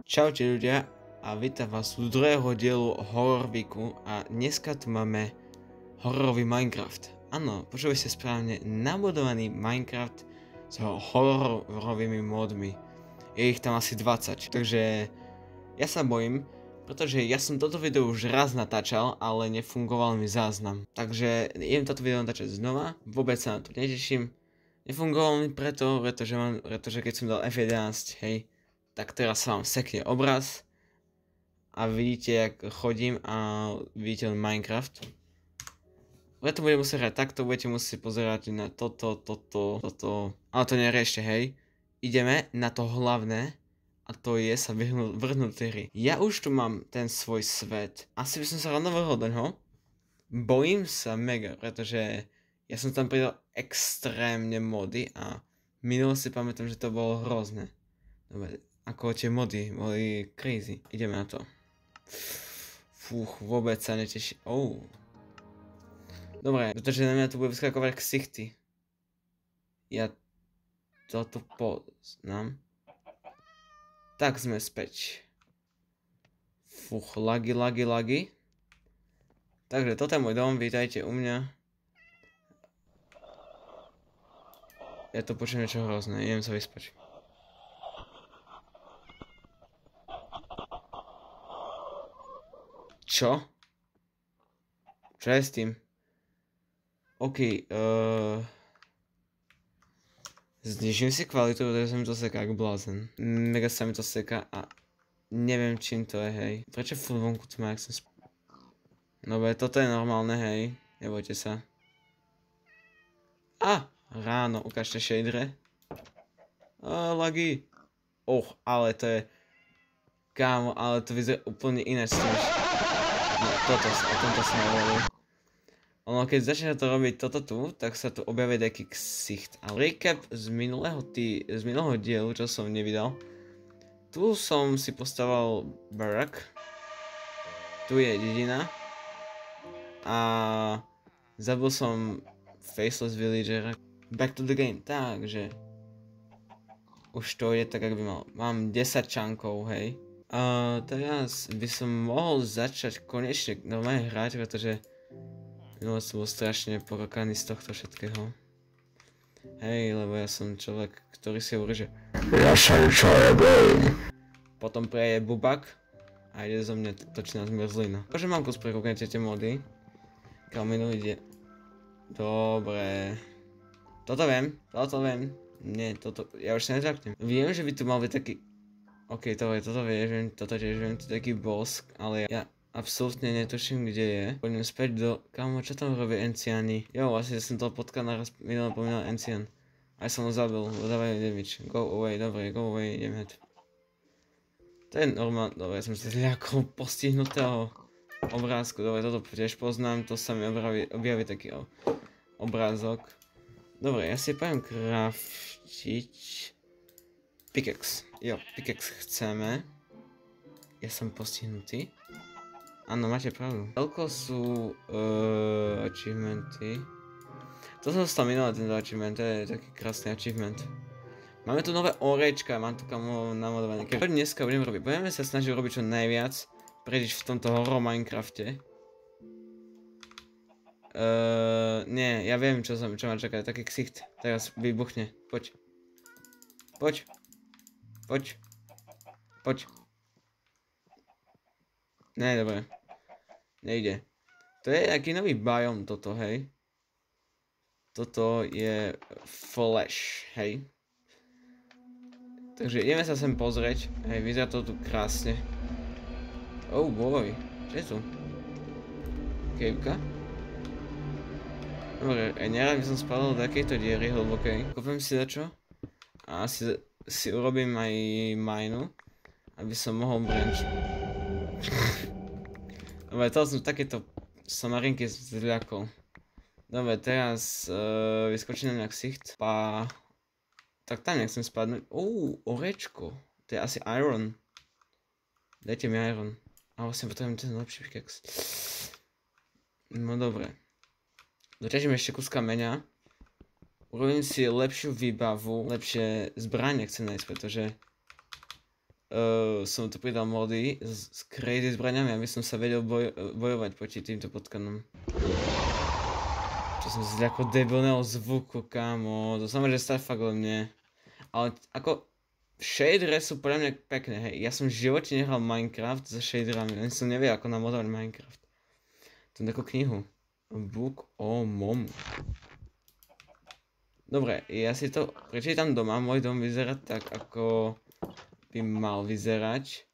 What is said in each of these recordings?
Čaute ľudia a vítam vás u druhého dielu Horror Weeku a dneska tu máme hororový Minecraft. Áno, počuli ste správne, nabudovaný Minecraft s hororovými módmi. Je ich tam asi 20, takže ja sa bojím, pretože ja som toto video už raz natáčal, ale nefungoval mi záznam. Takže idem toto video natáčať znova, vôbec sa na to neteším. Nefungoval mi pretože keď som dal F11, hej, tak teraz sa vám sekne obraz a vidíte, jak chodím a vidíte Minecraft. Preto budem musieť hrať takto, budete musieť pozerať na toto, ale to neriešte, hej. Ideme na to hlavné a to je sa vrhnúť tej hry. Ja už tu mám ten svoj svet, asi by som sa rovno vrhol do ňoho. Bojím sa mega, pretože ja som tam pridal extrémne mody a minulo si pamätám, že to bolo hrozné. Dobre, ako tie mody boli crazy. Ideme na to. Fúch, vôbec sa neteší. Dobre, pretože na mňa tu bude vyskakovať ksichty. Ja toto poznám. Tak sme späť. Fúch, lagy. Takže toto je môj dom, vítajte u mňa. Ja to počujem niečo hrozné, idem sa vyspať. Čo? Čo je s tým? OK, znižím si kvalitu, pretože sa mi to seká ako blázen. Mega sa mi to seká a neviem čím to je, hej. Prečo furt vonku tma, jak som Dobre, toto je normálne, hej. Nebojte sa. Ráno, ukážte shadere. Lagy. Ale to je... Kámo, ale to vyzerá úplne ináč. No, o tomto som hovoril. Ono, keď začne to robiť toto tu, tak sa tu objaví taký ksicht. A recap z minulého dielu, čo som nevydal. Tu som si postavil barak. Tu je dedina. A zabil som faceless villagera. Back to the game, takže už to je tak, ak by mal. Mám 10 čankov, hej. Teraz by som mohol začať konečne normálne hrať, pretože minule som bol strašne pokakaný z tohto všetkého. Hej, lebo ja som človek, ktorý si hovorí, že ja sa niečo nebojím. Potom preje bubak a ide zo mňa točná zmrzlina. Takže mám kus prekúknete tie mody. Kaminu ide. Dobre. Toto viem. Nie, ja už sa netrapnem. Viem, že by tu mal byť taký... OK, toto viem, toto tiež viem, to je taký bosk, ale ja absolútne netuším, kde je. Poďme späť do... Kámo, čo tam robia enciáni? Jo, asi som toho potka naraz minulé pomínal encián. Aj som ho zabil, dávaj damage. Go away, dobre, go away, idem head. To je normálne, dobre, som si zľakol postihnutého obrázku, dobre, toto tiež poznám, to sa mi objaví taký obrázok. Dobre, ja si poviem craftiť pickaxe. Jo, pickaxe chceme. Ja som postihnutý. Áno, máte pravdu. Toľko sú achievementy. To som dostal minulé tento achievement, to je taký krásny achievement. Máme tu nové orečka, mám tu kamo namodované. Keď dneska budeme robiť, budeme sa snažiť robiť čo najviac, prejsť v tomto horror Minecrafte. Nie, ja viem, čo ma čaká, taký ksicht. Teraz vybuchne, poď. Ne, dobre. Nejde. To je aký nový biom toto, hej. Toto je flash, hej. Takže ideme sa sem pozrieť. Hej, vyzerá to tu krásne. Oh boy, čo je tu? Kejvka? Dobre, nerad by som spadol do takejto diery hlbokej. Kopem si dačo a si urobím aj minu, aby som mohol branch. Dobre, to som takéto somarinky zľakol. Dobre, teraz vyskočím na mňa ksicht. Tak tam nechcem spadnúť. Orečko. To je asi iron. Dajte mi iron. A vlastne potrebujem ten lepší pickaxe. No dobre. Doťažím ešte kus kameňa. Urobím si lepšiu výbavu, lepšie zbranie chcem nájsť, pretože som tu pridal mody s crazy zbraňami, aby som sa vedel bojovať proti týmto potkanom. Čo som zľakol debilného zvuku, kámo, to znamená, že stať fakt len mne. Ale ako shadere sú pre mňa pekné, hej, ja som v živote nehral Minecraft so shaderami, ani som nevie ako namodovať Minecraft. Tu takú knihu. Book o Momu. Dobre, ja si to prečítam doma, môj dom vyzerá tak, ako by mal vyzerať.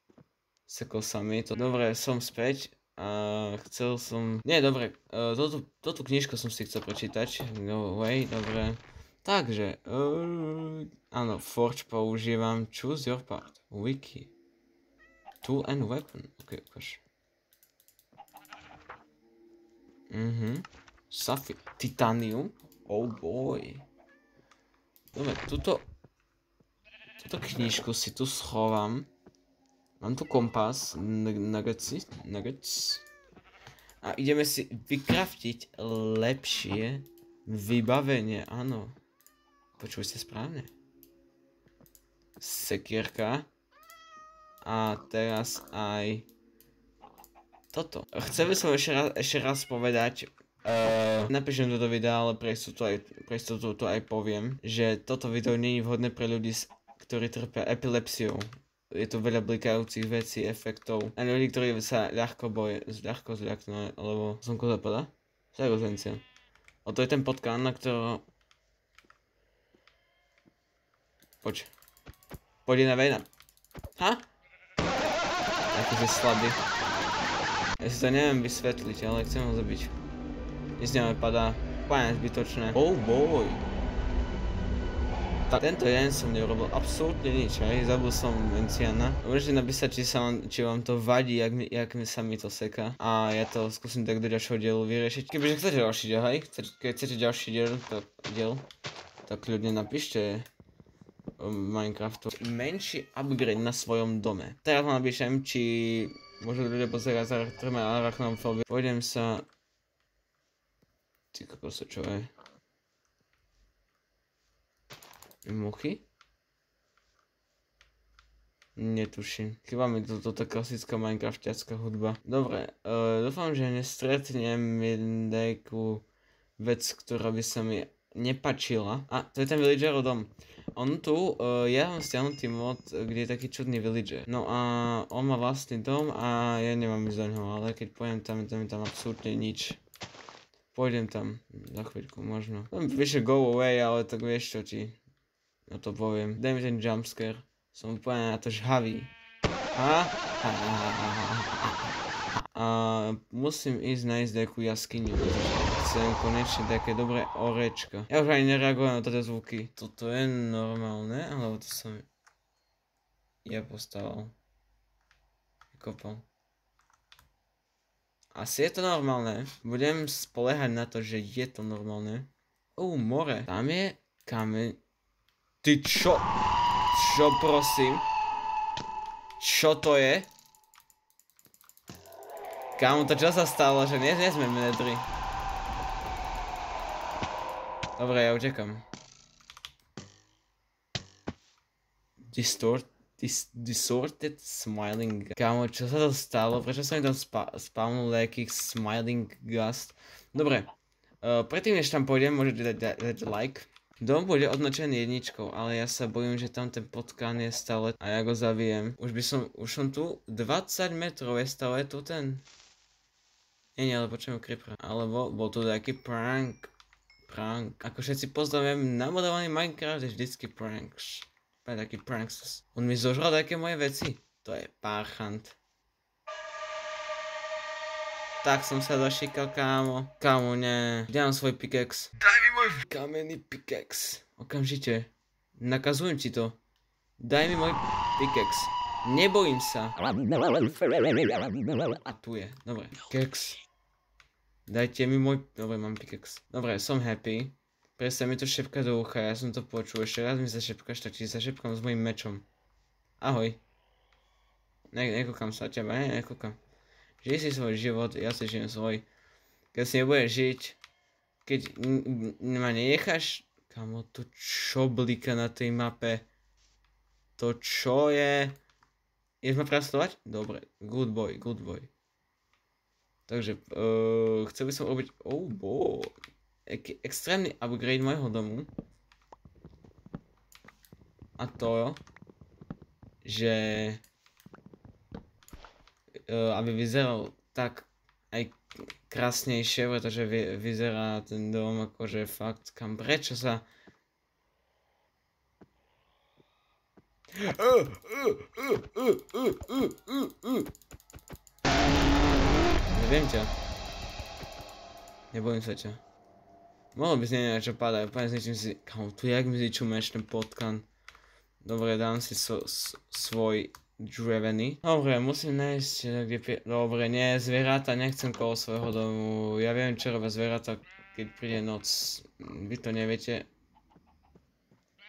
Sekol sa mi to. Dobre, som späť a chcel som... Nie, dobre, toto knižku som si chcel prečítať. No way, dobre. Takže, áno, Forge používam. Choose your part. Wiki. Tool and weapon. Ok, ukáž. Sapphire. Titanium. Oh boy. Dobre, túto knižku si tu schovám. Mám tu kompas, nuggets. A ideme si vykraftiť lepšie vybavenie, áno. Počuj ste správne. Sekierka. A teraz aj toto. Chcel by som ešte raz povedať, napíšem to do videa, ale pre istotu to aj poviem, že toto video nie je vhodné pre ľudí, ktorí trpia epilepsiou. Je tu veľa blikajúcich vecí, efektov. A ľudí, ktorí sa ľahko zľaknú, lebo slnko zapadá. To je rozvencia. A to je ten potkan, na ktorého... Poď na vejna. Ha? Aký si slabý. Ja si to neviem vysvetliť, ale chcem ho zabiť. Nic nepadá. Páne zbytočné. Oh boy. Tak tento deň som neurobil absolútne nič, hej, zabil som Venciana. Môžete napísať, či vám to vadí, jak sa mi to seká. A ja to skúsim tak do ďalšieho dielu vyriešiť. Kebyže chcete ďalší diel, hej, keď chcete ďalší diel, tak ľudne napíšte Minecraftu menší upgrade na svojom dome. Teraz vám napíšem, či môžu ľudia pozerať za arachnofóbiu. Pôjdem sa... Ty kokos, čo je? Muchy? Netuším. Chýba mi toto klasická minecraftiacká hudba. Dobre, dúfam, že nestretnem nejakú vec, ktorá by sa mi nepačila. A, to je ten villagerov dom. On tu, ja mám stiahnutý mod, kde je taký čudný villager. No a on má vlastný dom a ja nemám ísť do ňoho, ale keď pôjdem tam absolútne nič. Pôjdem tam, za chvíľku možno. Píše go away, ale tak vieš čo ti... No to poviem. Daj mi ten jumpscare. Som úplne na to žhavý. A musím ísť nájsť nejakú jaskyňu. Chcem konečne také dobré orečko. Ja už ani nereagujem na toto zvuky. Toto je normálne, alebo to som... Ja postavil. Kopal. Asi je to normálne. Budem spoliehať na to, že je to normálne. More. Tam je kameň. Ty čo? Čo prosím? Čo to je? Kámo, to čo sa stalo, že nie sme menedri. Dobre, ja utekam. Distorted smiling. Kámo, čo sa to stalo? Prečo sa mi tam spawnul nejakých smiling gust? Dobre, predtým než tam pôjdem, môžete dať like. Dom bude označený jedničkou, ale ja sa bojím, že tam ten potkan je stále a ja go zabijem. Už som tu 20 metrov, je stále tu ten. Nie, ale počujem creepera. Alebo bol tu taký prank. Ako všetci poznáme, namodovaný Minecraft je vždycky pranks. Taký pranks. On mi zožral také moje veci. To je parchant. Tak som sa došikal, kámo. Kámo, ne. Kde mám svoj pickaxe? Daj mi môj kamenný pickaxe. Okamžite. Nakazujem ti to. Daj mi môj pickaxe. Nebojím sa. A tu je. Dobre. Pickaxe. Dajte mi môj... Dobre, mám pickaxe. Dobre, som happy. Presne mi to šepka do ucha, ja som to počul. Ešte raz mi zašepkaš, tak ti zašepkám s mojím mečom. Ahoj. Nekúkam sa teba, nekúkam. Žij si svoj život, ja si žijem svoj. Keď si nebudeš žiť, keď ma nenecháš, kamo, to čo blíka na tej mape? To čo je? Ideš ma prastovať? Dobre, good boy, good boy. Takže, chcel by som robiť, extrémny upgrade môjho domu. A to, že aby vyzeral tak aj krásnejšie, pretože vyzerá ten dom akože fakt kam prečo sa Neviem ťa. Nebojím sa ťa. Mohlo by z nej niečo padať, úplne zničím si... Kamo, tu jak mi zničumeš ten potkan. Dobre, dám si svoj drevený. Dobre, musím nájsť kde Dobre, nie, zvieratá nechcem kolo svojho domu. Ja viem, čo robia zvieratá, keď príde noc. Vy to neviete.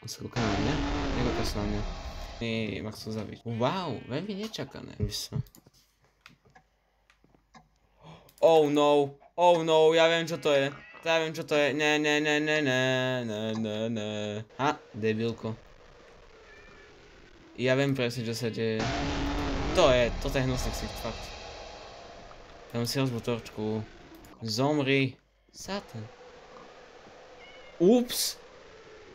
On sa kúka na mňa? Nekúka sa na mňa. Ma chcú zabiť. Wow, veľmi nečakané. Oh no, ja viem čo to je. Ne. Ha, debilko. Ja viem presne čo sa deje. Toto je hnusný ksicht, fakt. Tam si rozbu torčku. Zomri. Satan. Ups.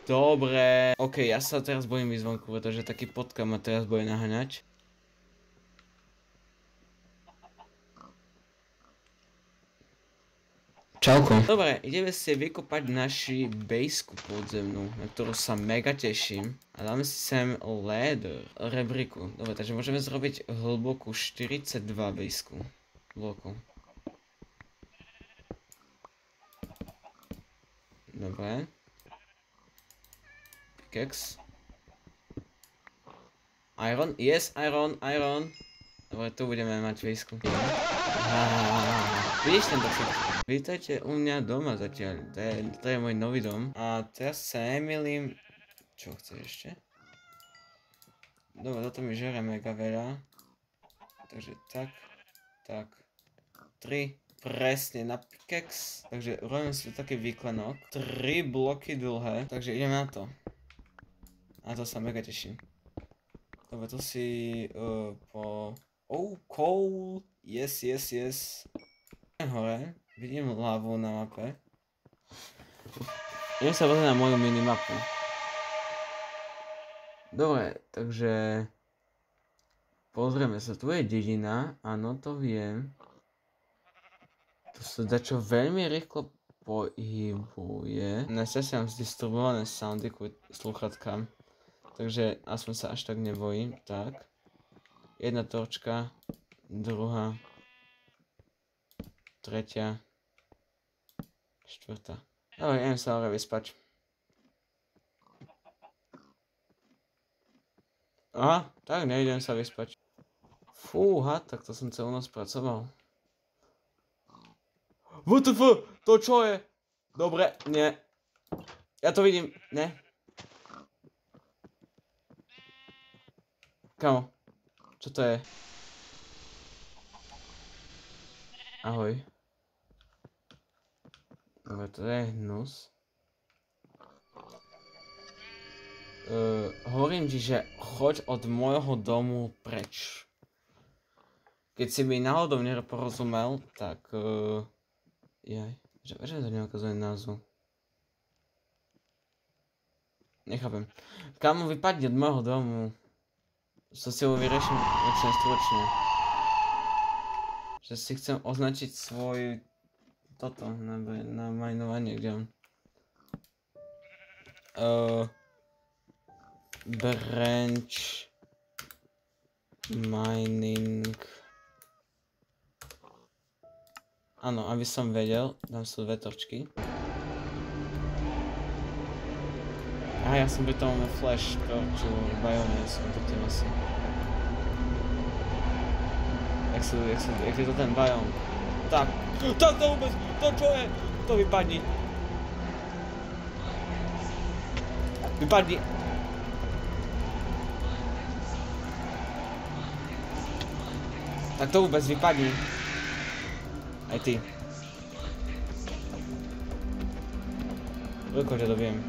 Dobre. Ok, ja sa teraz bojím ísť vonku, pretože taký potka ma teraz bude naháňať. Čauko. Dobre, ideme si vykopať naši bejsku podzemnú, na ktorú sa mega teším. A dáme si sem ladder, rebriku. Dobre, takže môžeme zrobiť hlbokú 42 bejsku blokov. Dobre. Pickaxe. Iron, yes, iron. Dobre, tu budeme mať bejsku. Vidíš tento ksicht? Vítajte u mňa doma zatiaľ, to je môj nový dom. A teraz sa nemýlim... Čo chceš ešte? Dobre, toto mi žere mega veľa. Takže tak. 3, presne na pickaxe. Takže robím si taký výklenok. 3 bloky dlhé, takže idem na to. A to sa mega teším. Dobre, to si coal, yes. Hore. Vidím lávu na mape. Idem sa pozrieť na moju minimapu. Dobre, takže... Pozrieme sa, tu je dedina, áno, to viem. Tu sa dačo veľmi rýchlo pohybuje. Našťastie mám zdistribuované soundy kvôli slúchatkám. Takže aspoň sa až tak nebojím, tak. Jedna torčka, druhá. Tretia. Štvrtá. Dobre, idem sa hore vyspať. Aha, tak nejdem sa vyspať. Fúha, tak to som celú noc pracoval. WTF, to čo je? Dobre, nie. Ja to vidím, ne. Kamo, čo to je? Ahoj. Dobre, to je hnus. Hovorím ti, že choď od môjho domu preč. Keď si mi náhodou neporozumel, tak... že to neukazuje názvu. Nechápem. Kámo, vypadni od môjho domu. To si ho vyriešim stručne. Že si chcem označiť svoj... toto, na minovanie, kde on... branch... mining... Áno, aby som vedel, dám sú 2 torčky. Ja som pri tom flash torču biome, som to tým asi. Jak je to ten biome? Tak to vôbec, to čo je? To vypadni. Vypadni. Tak to vôbec vypadni. Aj ty. Veľko, že to viem.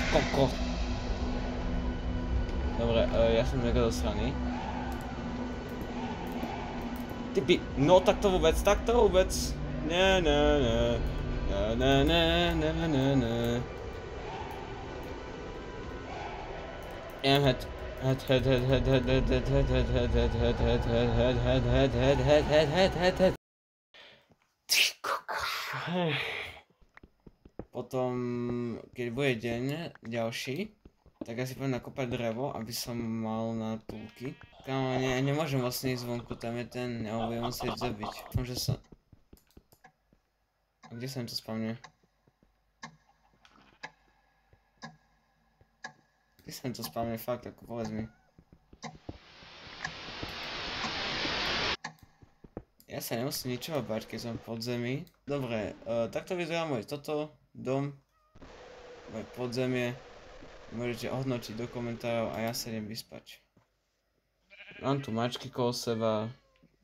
Koko. Dobre, ja som mega dosraný. Typy, no tak to vôbec, Nie. Head. Potom, keď bude deň ďalší, tak ja si poviem nakopať drevo, aby som mal na túlky. Kámo, nemôžem vlastne ísť vonku, tam je ten, ja ho budem musieť zabiť. Dúfam, že sa... A kde sa mi to spavne? Kde sa mi to spavne, fakt, ako povedz mi. Ja sa nemusím ničoho bať, keď som v podzemí. Dobre, takto vyzerá môj dom, moje podzemie. Môžete hodnotiť do komentárov a ja sa idem vyspať. Mám tu mačky kolo seba,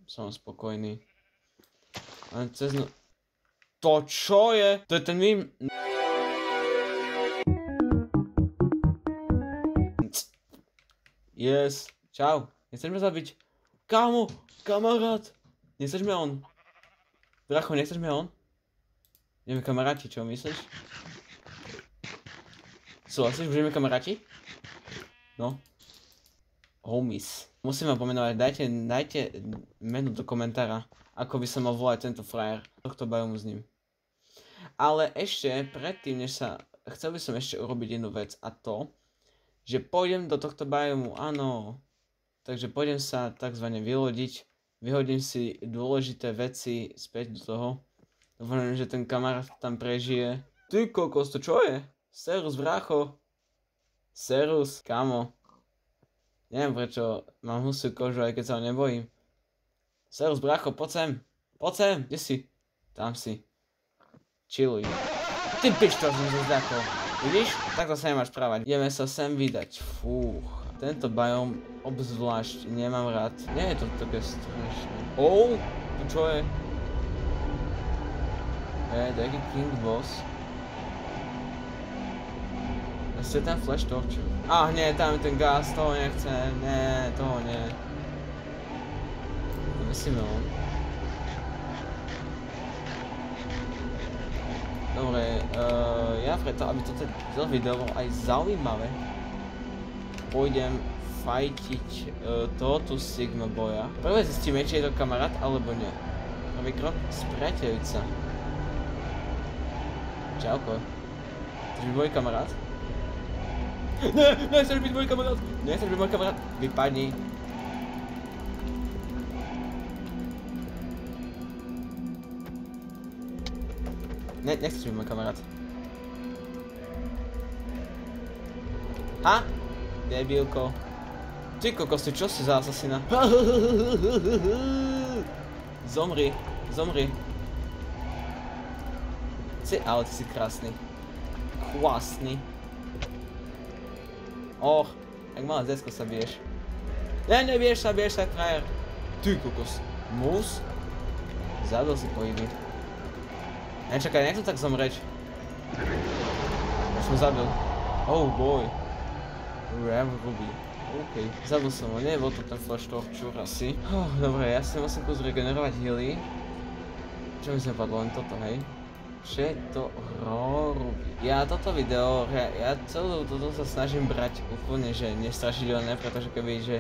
som spokojný. Len cez no... To čo je? To je ten mým... Yes, čau. Nechceš ma zabiť? Kámo, kamarát. Nechceš ma on? Dracho, nechceš ma on? Ideme kamaráti, čo myslíš? Súhlasíš, budeme kamaráti? No. Homies. Musím vám pomenovať, dajte meno do komentára, ako by sa mal volať tento frajer. Tohto biomu s ním. Ale ešte, predtým, než sa... Chcel by som ešte urobiť jednu vec a to, že pôjdem do tohto biomu, áno. Takže pôjdem sa takzvané vylodiť, vyhodím si dôležité veci späť do toho. Dúfam, že ten kamarát tam prežije. Ty kokos, to čo je? Serus, brácho. Serus, kámo. Neviem prečo mám husiu kožu, aj keď sa ho nebojím. Serus, brácho, poď sem. Poď sem, kde si? Tam si. Chilluj. Ty pičto, som sa zdakol. Vidíš? Takto sa nemáš správať. Ideme sa sem vydať. Fúch. Tento biom obzvlášť nemám rád. Nie je to také strašné. Oh, to čo je? Taký King Boss. Ešte ten flash torch. Nie, tam je ten gas, toho nechcem. Nie, toho nie. Vysíme on. Dobre, ja preto, aby toto video bolo aj zaujímavé, pôjdem fajtiť tohoto Sigma boja. Prvé zistíme, či je to kamarát, alebo nie. Prvý krok, spriateľiť sa. Čauko. Chceš byť môj kamarát? Nechceš byť môj kamarát! Nechceš byť môj kamarát! Vypadni! Nechceš byť môj kamarát. Ha? Debilko. Ty kokos, ty čo si za asasina? Zomri, zomri. Ale ty si krásny. Kvásny. Och, jak malé decko sa biješ. Nebiješ sa, frajer. Ty kokos. Mus? Zabil si pohyby. Čakaj, nech to tak zomreť. Už som zabil. Oh boy. Ruby. OK, zabil som ho, nebol to ten flash torture asi. Dobre, ja si musím kus regenerovať healy. Čo mi sa padlo, len toto, hej? Čo to robí? Ja toto video, ja celú toto sa snažím brať úplne, že nestrašidelné, pretože keby, že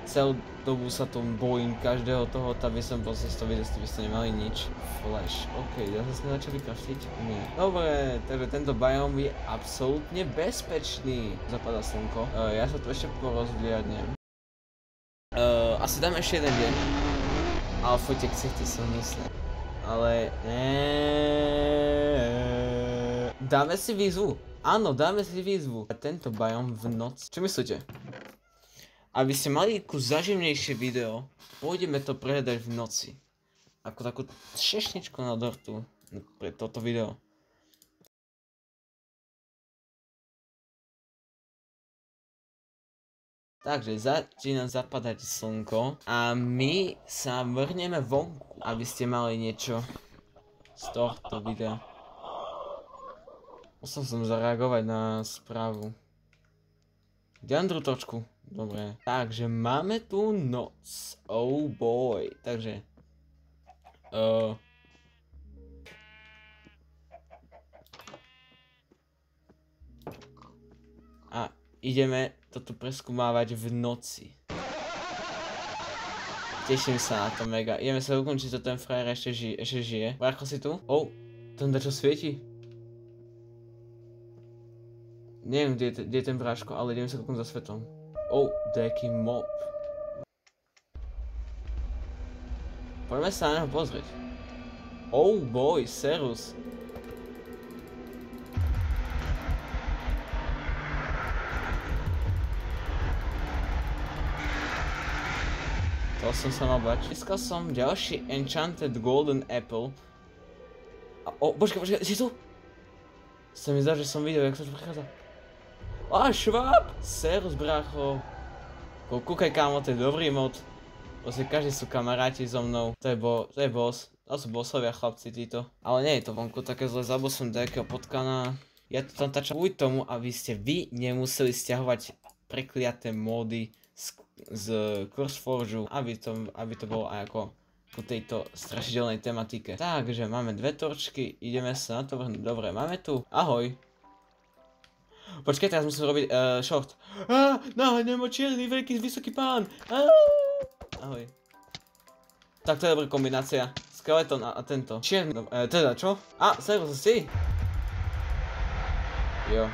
celú dobu sa tu bojím každého toho, tak by som proste z toho videa by ste nemali nič. Flash, OK, ja sa sme začali kraftiť? Nie. Dobre, takže tento biom je absolútne bezpečný. Zapadá slnko. Ja sa tu ešte porozhliadnem. Asi dáme ešte jeden deň. Ale foťte ksichty sú hnusné. Ale dáme si výzvu. Áno, dáme si výzvu. A tento biom v noci. Čo myslíte? Aby ste mali takú zaživnejšie video, pôjdeme to prehľadať v noci. Ako takú šešničku na dortu pre toto video. Takže začína zapadať slnko a my sa vrhneme vonku, aby ste mali niečo z tohto videa. Musel som zareagovať na správu. Kde mám druhú točku? Dobre. Takže máme tu noc. Oh boy. Takže. A ideme to tu preskúmávať v noci. Teším sa na to mega. Ideme sa ukončiť, to ten frajer ešte žije. Brácho si tu? Oh, tam dačo svieti? Neviem, kde je ten bráško, ale ideme sa kúknúť za svetom. Oh, taký mob. Poďme sa na neho pozrieť. Oh boy, serus. To som sa mal bať. Získal som ďalší Enchanted Golden Apple. Počkaj, si tu? Sa mi zdá, že som videl, jak sa tu prichádza. Šváb! Serus, brácho. Kúkaj, kámo, to je dobrý mod. Proste každý sú kamaráti so mnou. To je boss. To sú bossovia chlapci títo. Ale nie je to vonku také zle, zabol som nejakého potkana. Ja to tam tačam kvôli tomu, aby ste vy nemuseli stiahovať prekliaté módy z CurseForge, aby to bolo aj ako po tejto strašidelnej tematike. Takže máme dve torčky, ideme sa na to vrhnúť. Dobre, máme tu. Ahoj. Počkaj, teraz musím robiť short. Náhodne čierny, veľký, vysoký pán. Ahoj. Tak to je dobrá kombinácia. Skeleton a tento. Čierny, teda čo? Servus, si? Jo.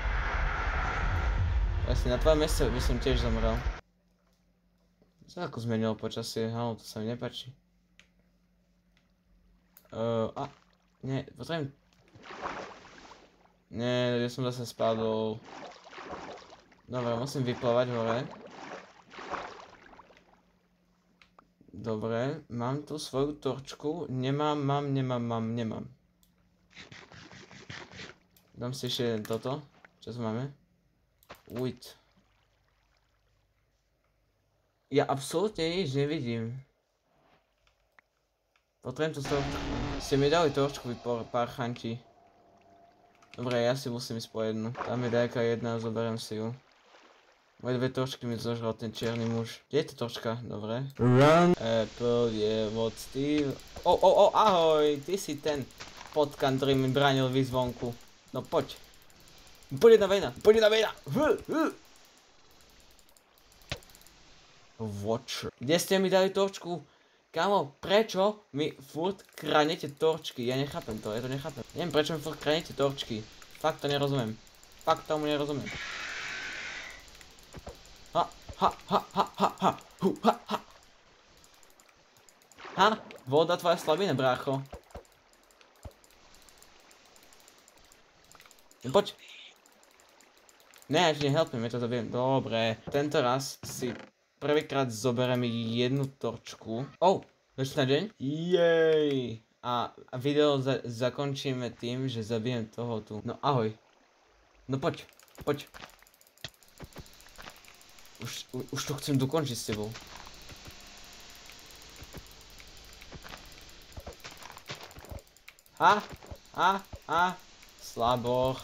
Jasne, na tvojom mieste by som tiež zomrel. Co ako zmenilo počasie? Halo, to sa mi nepáči. Nie, potrebujem... Nie, ja som zase spadol. Dobre, musím vyplávať hore. Dobre, mám tu svoju torčku. Nemám. Dám si ešte jeden toto. Čo tu máme? Wait. Ja absolútne nič nevidím. Potrebujem tu torčku. Ste mi dali torčku, vy parchanti. Dobre, ja si musím ísť po jednu. Tam je dajka jedna, zoberiem si ju. Moje dve torčky mi zožral ten čierny muž. Kde je tá torčka? Dobre. Run! Apple je od Steve. Ahoj! Ty si ten potkan, ktorý mi bránil výsť vonku. No poď. Poď jedna vejna! Watcher. Kde ste mi dali torčku? Kámo, prečo mi furt kradnete torčky? Ja nechápem to, nechápem. Neviem, prečo mi furt kradnete torčky. Fakt to nerozumiem. Fakt tomu nerozumiem. Voda tvoja slabina, brácho. Poď. Ne, ešte nehelpím, ja to viem. Dobre, tento raz si prvýkrát zoberiem jednu torčku. Začína deň? Jej! A video zakončíme tým, že zabijem toho tu. No ahoj. No poď. Už to chcem dokončiť s tebou. Slaboch.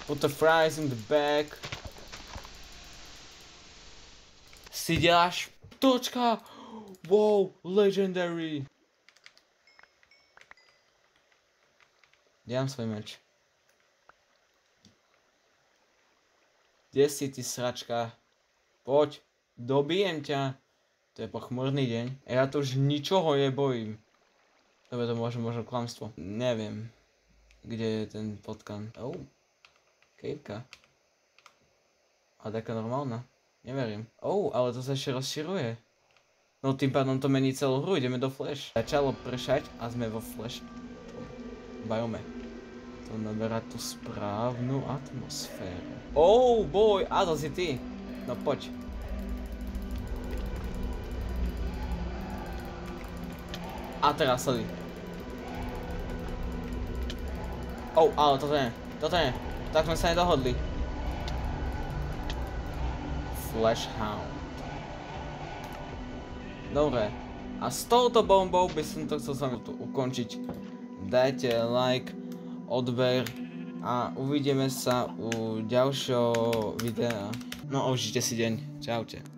Put the fries in the bag. Si děláš točka. Wow, legendary. Dám svoj meč. Kde si ty sračka? Poď, dobijem ťa. To je pochmurný deň. Ja to už ničoho nebojím. Dobre, to možno klamstvo. Neviem, kde je ten potkan. Kejka. A taká normálna. Neverím. Ale to sa ešte rozširuje. No tým pádom to mení celú hru, ideme do Flash. Začalo pršať a sme vo Flash biome. To naberá tú správnu atmosféru. Boj, a to si ty. No poď. A teraz sleduj. Ale toto nie. Tak sme sa nedohodli. Flash Hound. Dobre. A s touto bombou by som to chcel sa tu ukončiť dajte like, odber a uvidíme sa u ďalšieho videa. No a užite si deň. Čaute.